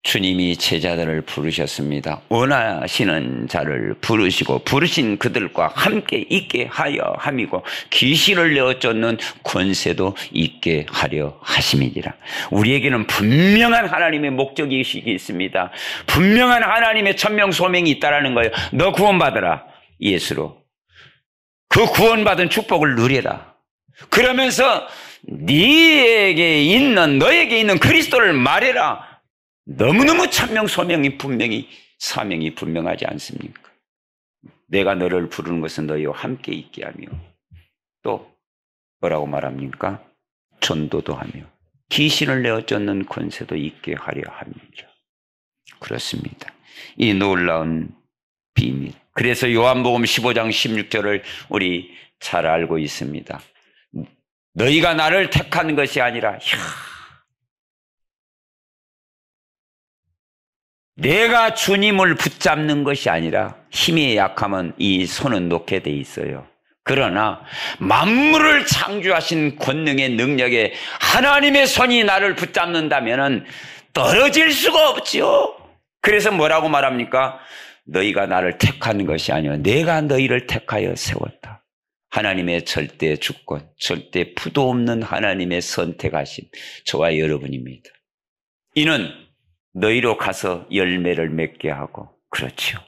주님이 제자들을 부르셨습니다. 원하시는 자를 부르시고 부르신 그들과 함께 있게 하여 함이고 귀신을 내어 쫓는 권세도 있게 하려 하심이니라. 우리에게는 분명한 하나님의 목적이 있습니다. 분명한 하나님의 천명소명이 있다라는 거예요. 너 구원받으라. 예수로. 그 구원받은 축복을 누리라. 그러면서 너에게 있는 그리스도를 말해라. 너무너무 천명소명이 분명히 사명이 분명하지 않습니까? 내가 너를 부르는 것은 너희와 함께 있게 하며 또 뭐라고 말합니까? 전도도 하며 귀신을 내어 쫓는 권세도 있게 하려 합니다. 그렇습니다. 이 놀라운 비밀. 그래서 요한복음 15장 16절을 우리 잘 알고 있습니다. 너희가 나를 택한 것이 아니라 내가 주님을 붙잡는 것이 아니라 힘이 약하면 이 손은 놓게 돼 있어요. 그러나 만물을 창조하신 권능의 능력에 하나님의 손이 나를 붙잡는다면 떨어질 수가 없지요. 그래서 뭐라고 말합니까? 너희가 나를 택하는 것이 아니라 내가 너희를 택하여 세웠다. 하나님의 절대 주권, 절대 부도 없는 하나님의 선택하심, 저와 여러분입니다. 이는 너희로 가서 열매를 맺게 하고, 그렇죠.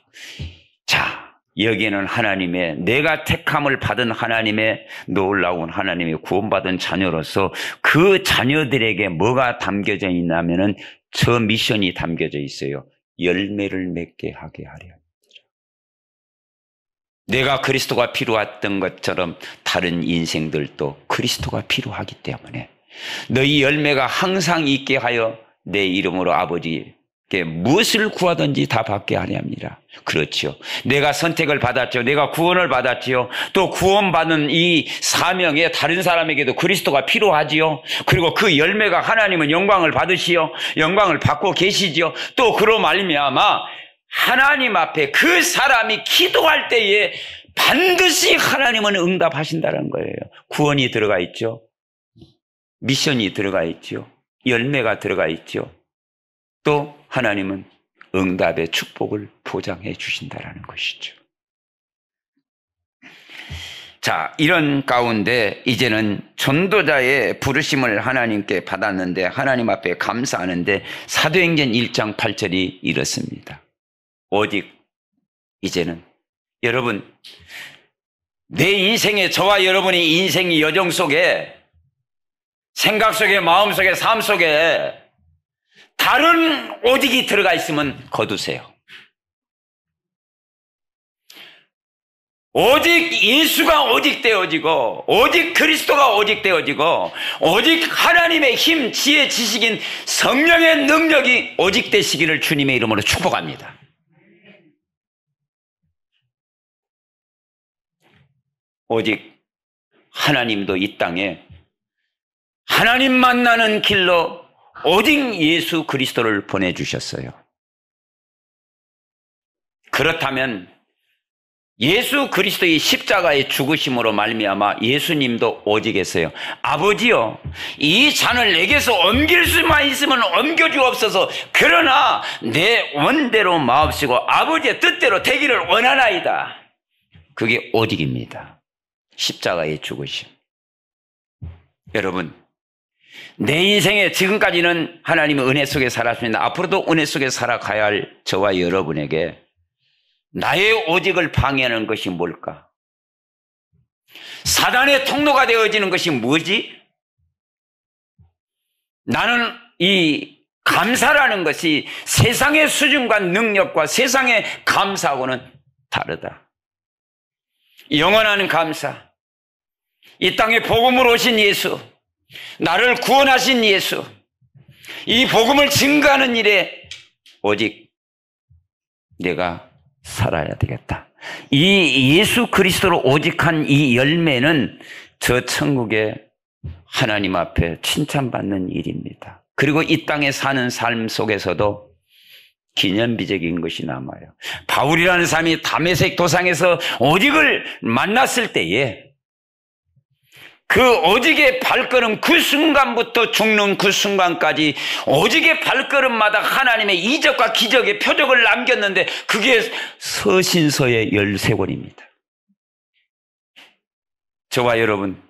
자, 여기에는 하나님의, 내가 택함을 받은 하나님의 놀라운 하나님의 구원받은 자녀로서 그 자녀들에게 뭐가 담겨져 있냐면은 저 미션이 담겨져 있어요. 열매를 맺게 하게 하려 합니다. 내가 그리스도가 필요했던 것처럼 다른 인생들도 그리스도가 필요하기 때문에 너희 열매가 항상 있게 하여 내 이름으로 아버지께 무엇을 구하든지 다 받게 하려 합니다. 그렇죠. 내가 선택을 받았죠. 내가 구원을 받았지요. 또 구원받은 이 사명에 다른 사람에게도 그리스도가 필요하지요. 그리고 그 열매가 하나님은 영광을 받으시오. 영광을 받고 계시지요. 또 그로 말미암아 하나님 앞에 그 사람이 기도할 때에 반드시 하나님은 응답하신다는 거예요. 구원이 들어가 있죠. 미션이 들어가 있죠. 열매가 들어가 있죠. 또 하나님은 응답의 축복을 보장해 주신다는 것이죠. 자, 이런 가운데 이제는 전도자의 부르심을 하나님께 받았는데 하나님 앞에 감사하는데 사도행전 1장 8절이 이렇습니다. 오직 이제는 여러분, 내 인생에 저와 여러분의 인생의 여정 속에 생각 속에 마음 속에 삶 속에 다른 오직이 들어가 있으면 거두세요. 오직 예수가 오직되어지고 오직 그리스도가 오직되어지고 오직 하나님의 힘, 지혜, 지식인 성령의 능력이 오직되시기를 주님의 이름으로 축복합니다. 오직 하나님도 이 땅에 하나님 만나는 길로 오직 예수 그리스도를 보내주셨어요. 그렇다면 예수 그리스도의 십자가의 죽으심으로 말미암아 예수님도 오직했어요. 아버지요, 이 잔을 내게서 옮길 수만 있으면 옮겨주옵소서. 그러나 내 원대로 마옵시고 아버지의 뜻대로 되기를 원하나이다. 그게 오직입니다. 십자가의 죽으심. 여러분, 내 인생에 지금까지는 하나님의 은혜 속에 살았습니다. 앞으로도 은혜 속에 살아가야 할 저와 여러분에게 나의 오직을 방해하는 것이 뭘까? 사단의 통로가 되어지는 것이 뭐지? 나는 이 감사라는 것이 세상의 수준과 능력과 세상의 감사하고는 다르다. 영원한 감사, 이 땅에 복음으로 오신 예수, 나를 구원하신 예수, 이 복음을 증거하는 일에 오직 내가 살아야 되겠다. 이 예수 그리스도로 오직한 이 열매는 저 천국의 하나님 앞에 칭찬받는 일입니다. 그리고 이 땅에 사는 삶 속에서도 기념비적인 것이 남아요. 바울이라는 사람이 다메섹 도상에서 오직을 만났을 때에 그 오직의 발걸음, 그 순간부터 죽는 그 순간까지 오직의 발걸음마다 하나님의 이적과 기적의 표적을 남겼는데 그게 서신서의 13권입니다. 저와 여러분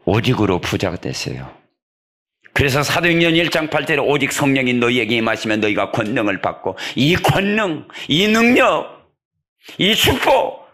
오직으로 부자가 되세요. 그래서 사도행전 1장 8절에 오직 성령이 너희에게 임하시면 너희가 권능을 받고 이 권능, 이 능력, 이 축복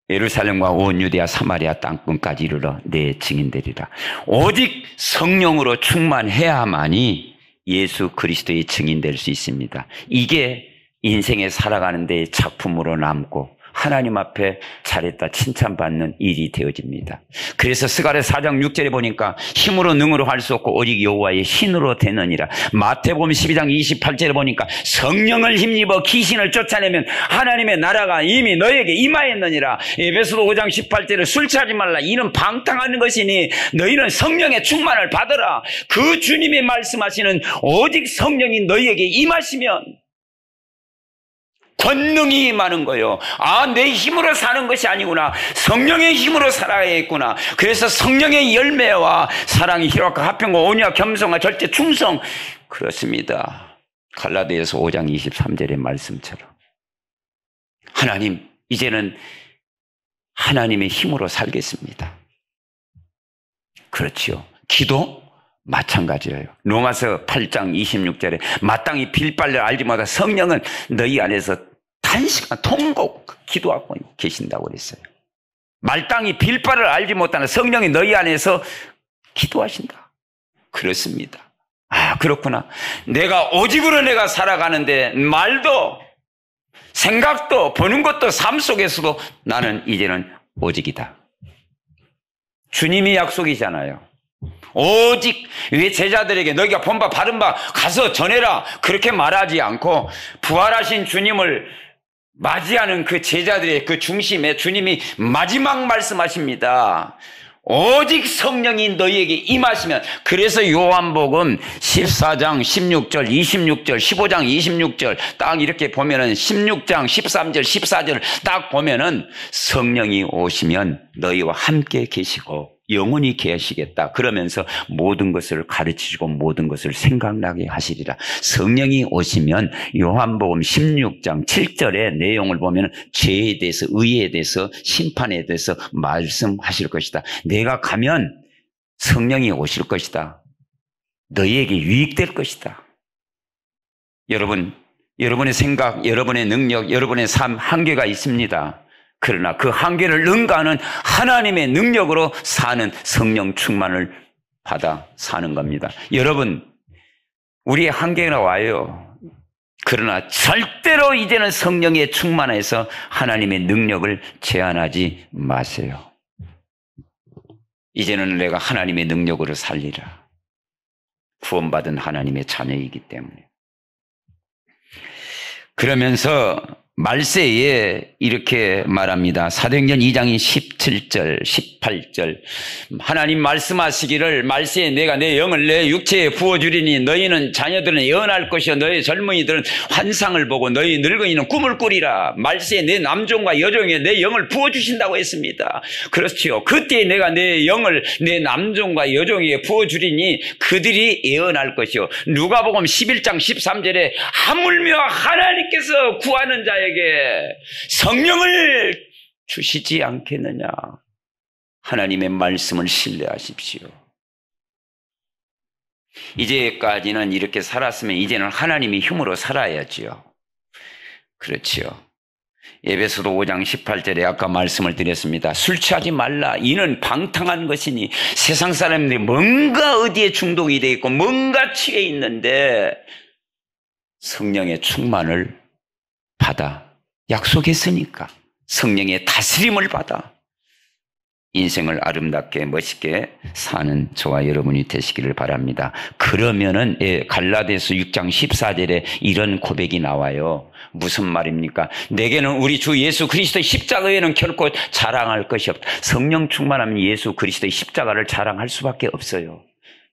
예루살렘과 온 유대아 사마리아 땅끝까지 이르러 내 증인되리라. 오직 성령으로 충만해야만이 예수 그리스도의 증인될 수 있습니다. 이게 인생에 살아가는 데의 작품으로 남고 하나님 앞에 잘했다 칭찬받는 일이 되어집니다. 그래서 스가랴 4장 6절에 보니까 힘으로 능으로 할 수 없고 오직 여호와의 신으로 되느니라. 마태복음 12장 28절에 보니까 성령을 힘입어 귀신을 쫓아내면 하나님의 나라가 이미 너에게 임하였느니라. 에베소서 5장 18절에 술 취하지 말라. 이는 방탕하는 것이니 너희는 성령의 충만을 받으라. 그 주님이 말씀하시는 오직 성령이 너희에게 임하시면 권능이 임하는 거예요. 아, 내 힘으로 사는 것이 아니구나. 성령의 힘으로 살아야겠구나. 그래서 성령의 열매와 사랑이 희락과 화평과 온유와 겸손과 절제 충성. 그렇습니다. 갈라디아서 5장 23절의 말씀처럼 하나님, 이제는 하나님의 힘으로 살겠습니다. 그렇지요. 기도 마찬가지예요. 로마서 8장 26절에 마땅히 빌 바를 알지 못하다 성령은 너희 안에서 단시간 통곡 기도하고 계신다고 그랬어요. 마땅히 빌 바를 알지 못하는 성령이 너희 안에서 기도하신다. 그렇습니다. 아, 그렇구나. 내가 오직으로 내가 살아가는데 말도 생각도 보는 것도 삶 속에서도 나는 이제는 오직이다. 주님이 약속이잖아요. 오직 왜 제자들에게 너희가 본 바 바른 바 가서 전해라 그렇게 말하지 않고 부활하신 주님을 맞이하는 그 제자들의 그 중심에 주님이 마지막 말씀하십니다. 오직 성령이 너희에게 임하시면. 그래서 요한복음 14장 16절 26절 15장 26절 딱 이렇게 보면은 16장 13절 14절 딱 보면은 성령이 오시면 너희와 함께 계시고 영원히 계시겠다. 그러면서 모든 것을 가르치시고 모든 것을 생각나게 하시리라. 성령이 오시면 요한복음 16장 7절의 내용을 보면 죄에 대해서 의에 대해서 심판에 대해서 말씀하실 것이다. 내가 가면 성령이 오실 것이다. 너희에게 유익될 것이다. 여러분, 여러분의 생각, 여러분의 능력, 여러분의 삶 한계가 있습니다. 그러나 그 한계를 능가하는 하나님의 능력으로 사는 성령 충만을 받아 사는 겁니다. 여러분, 우리의 한계가 와요. 그러나 절대로 이제는 성령에 충만해서 하나님의 능력을 제한하지 마세요. 이제는 내가 하나님의 능력으로 살리라. 구원받은 하나님의 자녀이기 때문에. 그러면서 말세에 이렇게 말합니다. 사도행전 2장 17절 18절 하나님 말씀하시기를 말세에 내가 내 영을 내 육체에 부어주리니 너희는 자녀들은 예언할 것이요 너희 젊은이들은 환상을 보고 너희 늙은이는 꿈을 꾸리라. 말세에 내 남종과 여종에 내 영을 부어주신다고 했습니다. 그렇지요. 그때 내가 내 영을 내 남종과 여종에게 부어주리니 그들이 예언할 것이요. 누가복음 11장 13절에 하물며 하나님께서 구하는 자에게 성령을 주시지 않겠느냐. 하나님의 말씀을 신뢰하십시오. 이제까지는 이렇게 살았으면 이제는 하나님의 힘으로 살아야지요. 그렇지요. 에베소서 5장 18절에 아까 말씀을 드렸습니다. 술 취하지 말라. 이는 방탕한 것이니 세상 사람들이 뭔가 어디에 중독이 되어 있고 뭔가 취해 있는데 성령의 충만을 받아 약속했으니까 성령의 다스림을 받아 인생을 아름답게 멋있게 사는 저와 여러분이 되시기를 바랍니다. 그러면은 갈라디아서 6장 14절에 이런 고백이 나와요. 무슨 말입니까? 내게는 우리 주 예수 그리스도의 십자가에는 결코 자랑할 것이 없다. 성령 충만하면 예수 그리스도의 십자가를 자랑할 수밖에 없어요.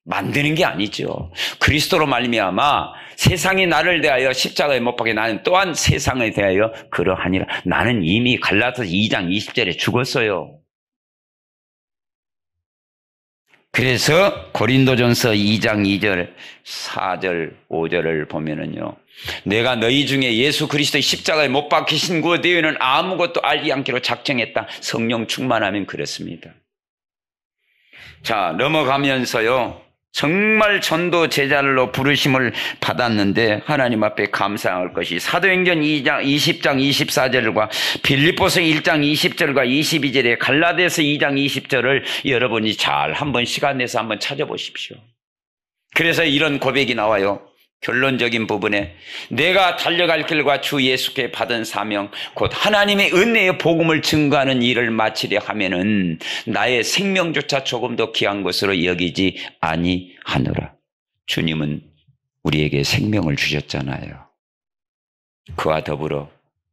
만드는 게 아니죠. 그리스도로 말미암아 세상이 나를 대하여 십자가에 못 박게 나는 또한 세상에 대하여 그러하니라. 나는 이미 갈라디아서 2장 20절에 죽었어요. 그래서 고린도전서 2장 2절, 4절, 5절을 보면은요. 내가 너희 중에 예수 그리스도의 십자가에 못 박히신 그에 대해는 아무것도 알지 않기로 작정했다. 성령 충만하면 그렇습니다. 자, 넘어가면서요. 정말 전도 제자로 부르심을 받았는데 하나님 앞에 감사할 것이 사도행전 2장 20장 24절과 빌립보서 1장 20절과 22절에 갈라디아서 2장 20절을 여러분이 잘 한번 시간 내서 한번 찾아보십시오. 그래서 이런 고백이 나와요. 결론적인 부분에 내가 달려갈 길과 주 예수께 받은 사명 곧 하나님의 은혜의 복음을 증거하는 일을 마치려 하면은 나의 생명조차 조금 더 귀한 것으로 여기지 아니하노라. 주님은 우리에게 생명을 주셨잖아요. 그와 더불어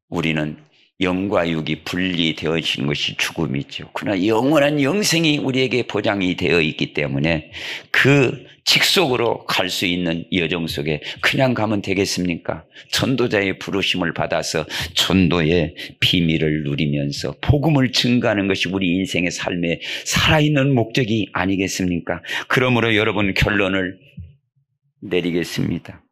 우리는 영과 육이 분리되어진 것이 죽음이죠. 그러나 영원한 영생이 우리에게 보장이 되어 있기 때문에 그 직속으로 갈 수 있는 여정 속에 그냥 가면 되겠습니까? 전도자의 부르심을 받아서 전도의 비밀을 누리면서 복음을 증거하는 것이 우리 인생의 삶에 살아있는 목적이 아니겠습니까? 그러므로 여러분 결론을 내리겠습니다.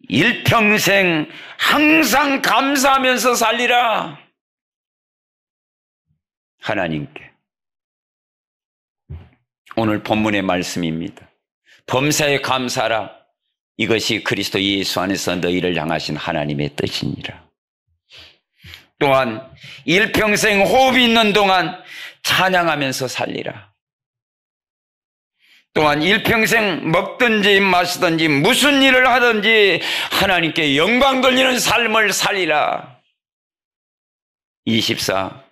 일평생 항상 감사하면서 살리라. 하나님께. 오늘 본문의 말씀입니다. 범사에 감사하라. 이것이 그리스도 예수 안에서 너희를 향하신 하나님의 뜻이니라. 또한 일평생 호흡이 있는 동안 찬양하면서 살리라. 또한 일평생 먹든지 마시든지 무슨 일을 하든지 하나님께 영광 돌리는 삶을 살리라. 24.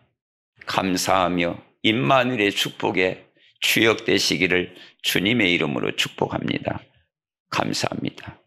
감사하며 임마누엘의 축복에 주역되시기를 주님의 이름으로 축복합니다. 감사합니다.